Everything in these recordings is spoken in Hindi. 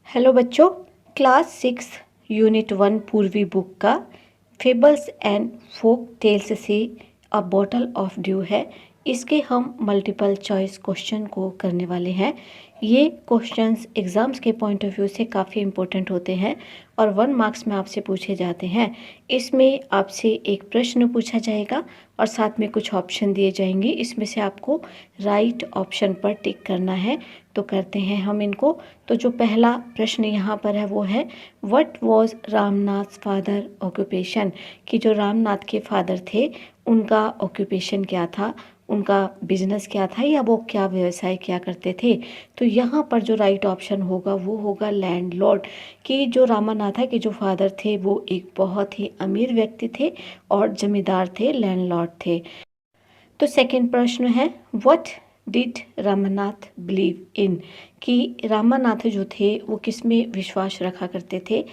हेलो बच्चों, क्लास 6 यूनिट 1 पूर्वी बुक का फेबल्स एंड फोक टेल्स से अ बॉटल ऑफ ड्यू है। इसके हम मल्टीपल चॉइस क्वेश्चन को करने वाले हैं। ये क्वेश्चंस एग्ज़ाम्स के पॉइंट ऑफ व्यू से काफ़ी इंपॉर्टेंट होते हैं और 1 मार्क्स में आपसे पूछे जाते हैं। इसमें आपसे एक प्रश्न पूछा जाएगा और साथ में कुछ ऑप्शन दिए जाएंगे। इसमें से आपको राइट ऑप्शन पर टिक करना है। तो करते हैं हम इनको। तो जो पहला प्रश्न यहाँ पर है वो है, what was Ramnath father occupation, कि जो रामनाथ के फादर थे उनका ऑक्यूपेशन क्या था, उनका बिजनेस क्या था या वो क्या व्यवसाय किया करते थे। तो यहाँ पर जो राइट ऑप्शन होगा वो होगा लैंडलॉर्ड, कि जो रामानाथा के जो फादर थे वो एक बहुत ही अमीर व्यक्ति थे और जमींदार थे, लैंडलॉर्ड थे। तो सेकंड प्रश्न है, what did Ramanath believe in, कि रामानाथ जो थे वो किस में विश्वास रखा करते थे।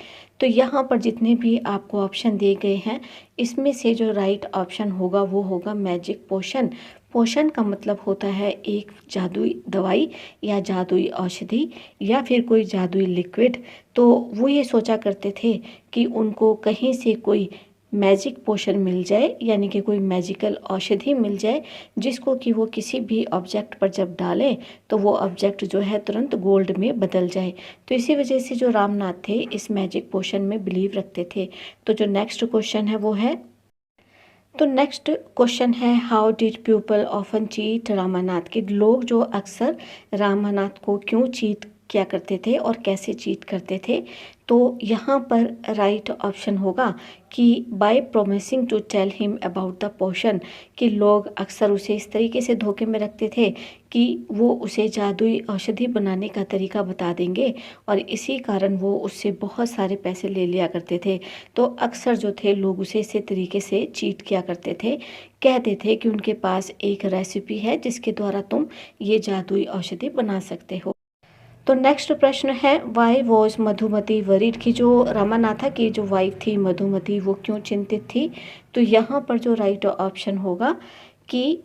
तो यहाँ पर जितने भी आपको ऑप्शन दिए गए हैं इसमें से जो राइट ऑप्शन होगा वो होगा मैजिक पोशन। पोशन का मतलब होता है एक जादुई दवाई या जादुई औषधि या फिर कोई जादुई लिक्विड। तो वो ये सोचा करते थे कि उनको कहीं से कोई मैजिक पोशन मिल जाए, यानी कि कोई मैजिकल औषधि मिल जाए जिसको कि वो किसी भी ऑब्जेक्ट पर जब डालें तो वो ऑब्जेक्ट जो है तुरंत गोल्ड में बदल जाए। तो इसी वजह से जो रामनाथ थे इस मैजिक पोशन में बिलीव रखते थे। तो जो नेक्स्ट क्वेश्चन है वो है, तो नेक्स्ट क्वेश्चन है, how did people often cheat Ramanath, के लोग जो अक्सर रामानाथ को क्यों चीट किया करते थे और कैसे चीट करते थे। तो यहाँ पर राइट ऑप्शन होगा कि by promising to tell him about the potion, कि लोग अक्सर उसे इस तरीके से धोखे में रखते थे कि वो उसे जादुई औषधि बनाने का तरीका बता देंगे और इसी कारण वो उससे बहुत सारे पैसे ले लिया करते थे। तो अक्सर जो थे लोग उसे इसी तरीके से चीट किया करते थे, कहते थे कि उनके पास एक रेसिपी है जिसके द्वारा तुम ये जादुई औषधि बना सकते हो। तो नेक्स्ट प्रश्न है, वाई वॉज मधुमती वरीड, की जो रामानाथा की जो वाइफ थी मधुमती वो क्यों चिंतित थी। तो यहाँ पर जो राइट ऑप्शन होगा कि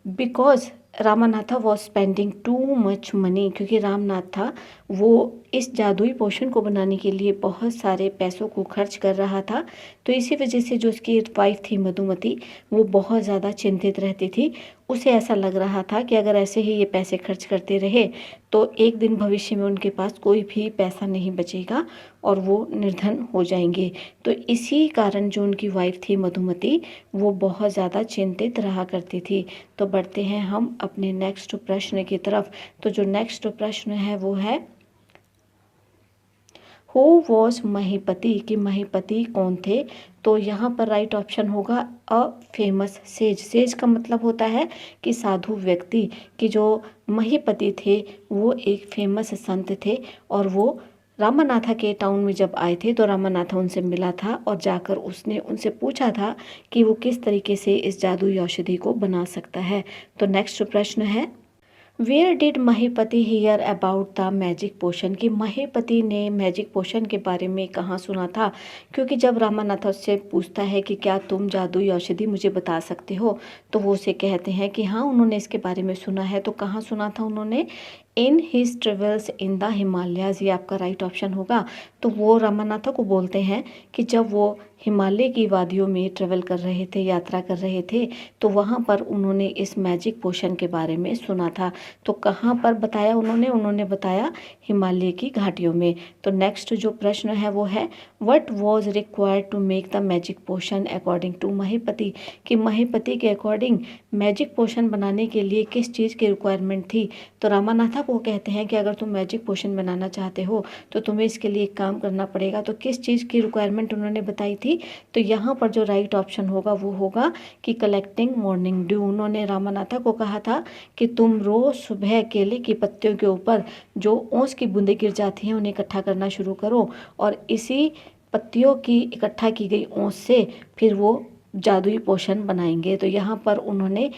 because Ramanatha was spending too much money, क्योंकि रामनाथ था वो इस जादुई पोशन को बनाने के लिए बहुत सारे पैसों को खर्च कर रहा था। तो इसी वजह से जो उसकी वाइफ थी मधुमती वो बहुत ज़्यादा चिंतित रहती थी। उसे ऐसा लग रहा था कि अगर ऐसे ही ये पैसे खर्च करते रहे तो एक दिन भविष्य में उनके पास कोई भी पैसा नहीं बचेगा और वो निर्धन हो जाएंगे। तो इसी कारण जो उनकी वाइफ थी मधुमती वो बहुत ज़्यादा चिंतित रहा करती थी। तो बढ़ते हैं हम अपने नेक्स्ट प्रश्न की तरफ। तो जो नेक्स्ट प्रश्न है वो है, हु वॉज महीपति, कि महीपति कौन थे। तो यहाँ पर राइट ऑप्शन होगा अ फेमस सेज। सेज का मतलब होता है कि साधु व्यक्ति, कि जो महीपति थे वो एक फेमस संत थे और वो रामानाथा के टाउन में जब आए थे तो रामानाथा उनसे मिला था और जाकर उसने उनसे पूछा था कि वो किस तरीके से इस जादुई औषधि को बना सकता है। तो नेक्स्ट प्रश्न है, where did Mahipati hear about the magic potion, कि महीपति ने मैजिक पोशन के बारे में कहाँ सुना था। क्योंकि जब रामानाथ उससे पूछता है कि क्या तुम जादुई औषधि मुझे बता सकते हो, तो वो उसे कहते हैं कि हाँ उन्होंने इसके बारे में सुना है। तो कहाँ सुना था उन्होंने, in his travels in the Himalayas, ये आपका राइट ऑप्शन होगा। तो वो रामानाथा को बोलते हैं कि जब वो हिमालय की वादियों में ट्रेवल कर रहे थे, यात्रा कर रहे थे, तो वहाँ पर उन्होंने इस मैजिक पोशन के बारे में सुना था। तो कहाँ पर बताया उन्होंने बताया हिमालय की घाटियों में। तो नेक्स्ट जो प्रश्न है वो है, what was required to make the magic potion according to Mahipati, कि महीपति के अकॉर्डिंग मैजिक पोशन बनाने के लिए किस चीज़ की रिक्वायरमेंट थी। तो रामानाथा को कहते हैं कि अगर तुम मैजिक पोशन बनाना चाहते हो तो तुम्हें इसके लिए एक काम करना पड़ेगा। तो किस चीज़ की रिक्वायरमेंट उन्होंने बताई थी। तो यहाँ पर जो राइट ऑप्शन होगा वो होगा कि कलेक्टिंग मॉर्निंग ड्यू। उन्होंने रामानाथा को कहा था कि तुम रोज़ सुबह केले की पत्तियों के ऊपर जो ओस की बूंदें गिर जाती हैं उन्हें इकट्ठा करना शुरू करो और इसी पत्तियों की इकट्ठा की गई ओस से फिर वो जादुई पोशन बनाएंगे। तो यहाँ पर उन्होंने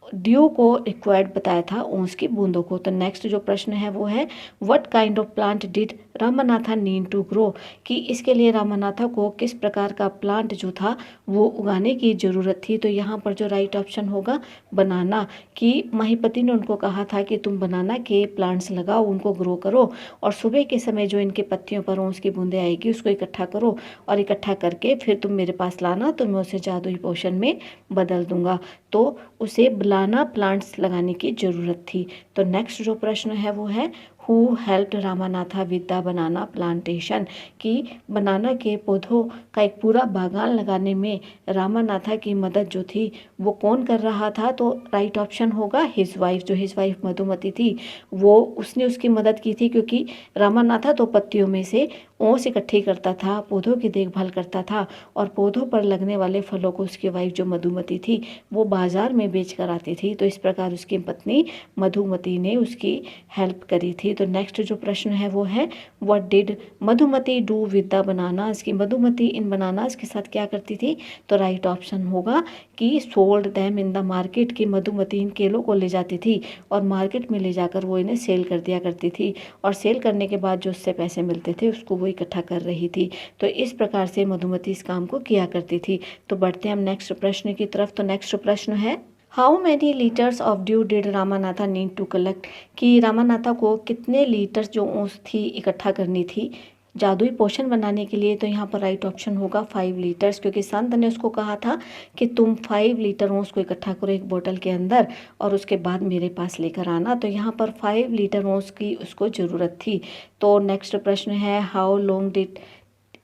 ड्यू को रिक्वायर्ड बताया था ओस की बूंदों को। तो नेक्स्ट जो प्रश्न है वो है, what kind of plant did Ramanatha need to grow, कि इसके लिए रामानाथा को किस प्रकार का प्लांट जो था वो उगाने की ज़रूरत थी। तो यहाँ पर जो राइट ऑप्शन होगा बनाना, कि महीपति ने उनको कहा था कि तुम बनाना के प्लांट्स लगाओ, उनको ग्रो करो, और सुबह के समय जो इनके पत्तियों पर ओस की बूंदें आएगी उसको इकट्ठा करो, और इकट्ठा करके फिर तुम मेरे पास लाना, तो मैं उसे जादुई पोशन में बदल दूंगा। तो उसे बनाना प्लांट्स लगाने की ज़रूरत थी। तो नेक्स्ट जो प्रश्न है वो है who helped Ramanatha with the banana plantation, कि बनाना के पौधों का एक पूरा बागान लगाने में रामानाथा की मदद जो थी वो कौन कर रहा था। तो राइट ऑप्शन होगा हिज वाइफ, जो हिज वाइफ मधुमती थी वो उसने उसकी मदद की थी, क्योंकि रामानाथा तो पत्तियों में से ओस इकट्ठी करता था, पौधों की देखभाल करता था, और पौधों पर लगने वाले फलों को उसकी वाइफ जो मधुमती थी वो बाजार में बेच कर आती थी। तो इस प्रकार उसकी पत्नी मधुमती ने उसकी हेल्प करी थी। तो नेक्स्ट जो प्रश्न है वो है what did Madhumati do with the bananas, की मधुमती इन बनानास के साथ क्या करती थी। तो राइट ऑप्शन होगा कि sold them in the market, की मधुमती इन केलों को ले जाती थी और मार्केट में ले जाकर वो इन्हें सेल कर दिया करती थी, और सेल करने के बाद जो उससे पैसे मिलते थे उसको वो इकट्ठा कर रही थी। तो इस प्रकार से मधुमती इस काम को किया करती थी। तो बढ़ते हैं हम नेक्स्ट प्रश्न की तरफ। तो नेक्स्ट प्रश्न है how many litres of dew did Ramanatha need to collect, कि रामानाथा को कितने लीटर जो ओस थी इकट्ठा करनी थी जादुई पोशन बनाने के लिए। तो यहाँ पर राइट ऑप्शन होगा 5 लीटर्स, क्योंकि संत ने उसको कहा था कि तुम 5 लीटर ओस को इकट्ठा करो एक बोतल के अंदर और उसके बाद मेरे पास लेकर आना। तो यहाँ पर 5 लीटर ओस की उसको ज़रूरत थी। तो नेक्स्ट प्रश्न है how long did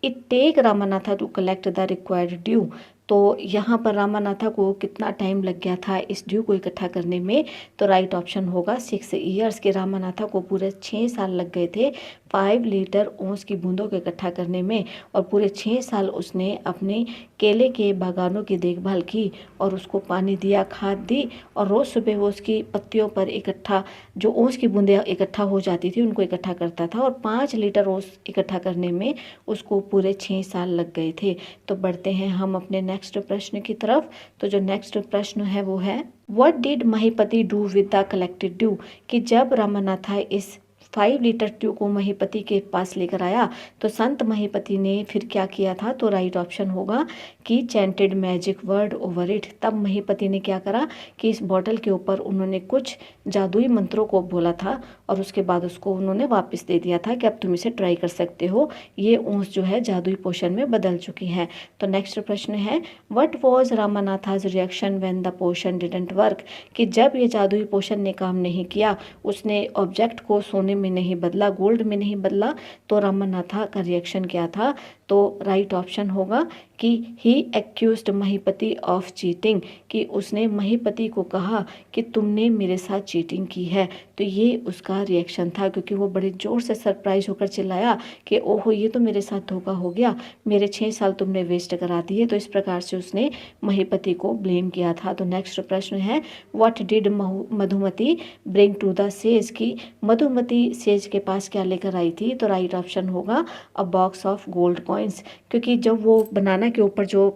it take Ramanatha to collect the required dew, तो यहाँ पर रामानाथा को कितना टाइम लग गया था इस ड्यू को इकट्ठा करने में। तो राइट ऑप्शन होगा 6 ईयर्स, के रामानाथा को पूरे 6 साल लग गए थे 5 लीटर ओस की बूंदों को इकट्ठा करने में, और पूरे 6 साल उसने अपने केले के बागानों की देखभाल की और उसको पानी दिया, खाद दी, और रोज़ सुबह वो उसकी पत्तियों पर इकट्ठा जो ओस की बूंदें इकट्ठा हो जाती थी उनको इकट्ठा करता था, और 5 लीटर ओस इकट्ठा करने में उसको पूरे 6 साल लग गए थे। तो बढ़ते हैं हम अपने नेक्स्ट प्रश्न की तरफ। तो जो नेक्स्ट प्रश्न है वो है what did Mahipati do with the collected dew, कि जब रामानाथा इस 5 लीटर ड्यू को महीपति के पास लेकर आया तो संत महीपति ने फिर क्या किया था। तो राइट ऑप्शन होगा कि chanted magic word over it, तब महीपति ने क्या करा कि इस बॉटल के ऊपर उन्होंने कुछ जादुई मंत्रों को बोला था, और उसके बाद उसको उन्होंने वापस दे दिया था कि अब तुम इसे ट्राई कर सकते हो, ये ओस जो है जादुई पोशन में बदल चुकी है। तो नेक्स्ट प्रश्न है what was Ramanatha's reaction when the potion didn't work, कि जब ये जादुई पोशन ने काम नहीं किया, उसने ऑब्जेक्ट को सोने में नहीं बदला, गोल्ड में नहीं बदला, तो रामानाथा का रिएक्शन क्या था। तो राइट ऑप्शन होगा कि ही एक्यूज्ड महीपति ऑफ चीटिंग, कि उसने महीपति को कहा कि तुमने मेरे साथ चीटिंग की है। तो ये उसका रिएक्शन था, क्योंकि वो बड़े ज़ोर से सरप्राइज होकर चिल्लाया कि ओहो ये तो मेरे साथ धोखा हो गया, मेरे 6 साल तुमने वेस्ट करा दिए। तो इस प्रकार से उसने महीपति को ब्लेम किया था। तो नेक्स्ट प्रश्न है what did Madhumati bring to the sage, की मधुमती सेज के पास क्या लेकर आई थी। तो राइट ऑप्शन होगा अ बॉक्स ऑफ गोल्ड कॉइन्स, क्योंकि जब वो बनाना के ऊपर जो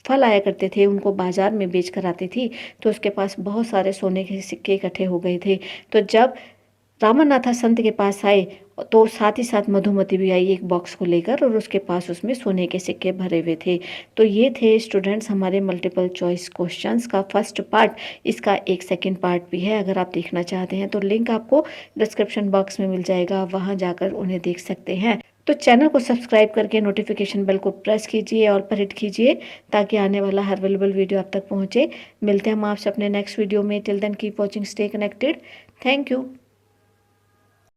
फल आया करते थे उनको बाजार में बेच कर आती थी तो उसके पास बहुत सारे सोने के सिक्के इकट्ठे हो गए थे। तो जब रामानाथा संत के पास आए तो साथ ही साथ मधुमती भी आई एक बॉक्स को लेकर, और उसके पास उसमें सोने के सिक्के भरे हुए थे। तो ये थे स्टूडेंट्स हमारे मल्टीपल चॉइस क्वेश्चंस का फर्स्ट पार्ट। इसका एक सेकंड पार्ट भी है, अगर आप देखना चाहते हैं तो लिंक आपको डिस्क्रिप्शन बॉक्स में मिल जाएगा, वहां जाकर उन्हें देख सकते हैं। तो चैनल को सब्सक्राइब करके नोटिफिकेशन बेल को प्रेस कीजिए और पर हिट कीजिए ताकि आने वाला हर अवेलेबल वीडियो आप तक पहुंचे। मिलते हैं हम आपसे अपने नेक्स्ट वीडियो में। Till then keep watching, stay connected. Thank you.